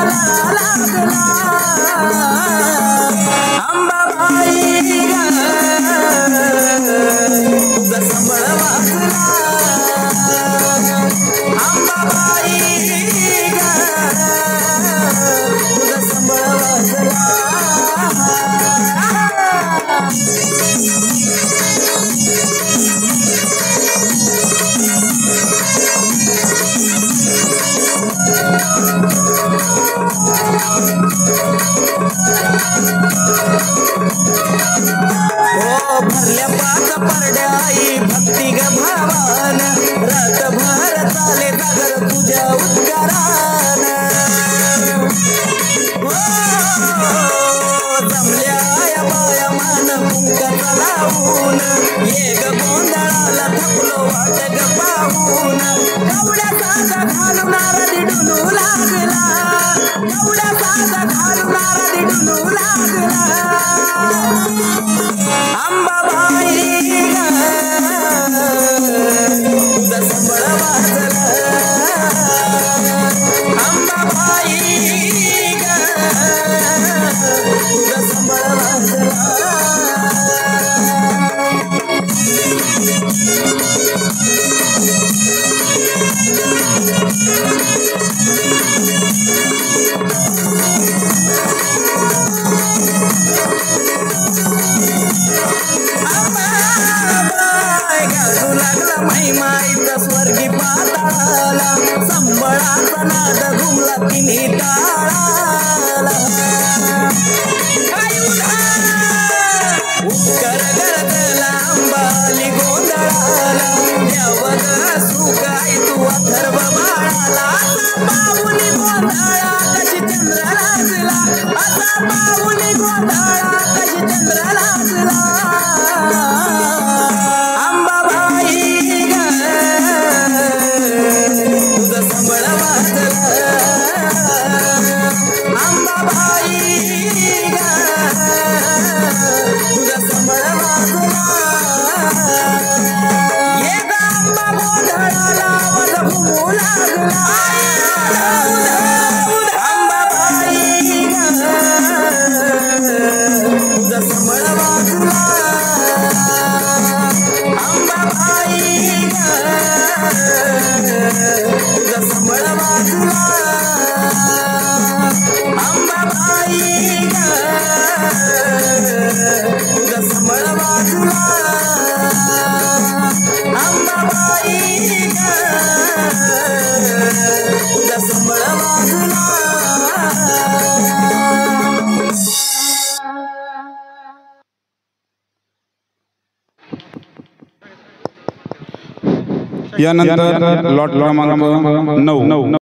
लागला अंबाबाई तुझा संबळ वाजला अंबाबाई तुझा संबळ वाजला भरल्या पाच परड्या आई भक्ती ग भावान रातभर चाले जागर तुझ्या उद्गारान जमल्या या बाया मान कुंकाचा लावून ये ग गोंधळाला थकलो वाट ग पाहून कवड्या साजा घालून आरती डुलू लागला कवड्या साजा घालून आरती डुलू लागला अंबाबाई तुझा संबळ वाजला अंबाबाई तुझा संबळ वाजला महिमाईचा स्वर्गी पाताळाला संबळाचा नाद घुमला तिन्ही ताळाला उत्तर गरजला अंबाली गोंधळाला द्यावग सुखाई तू अथर्व बाळाला असा पाहुणी गोंधळा कशी चंद्र लाजला असा पाहुणी गोंधळा कशी चंद्र लाजला यानंतर लॉट क्रमांक 9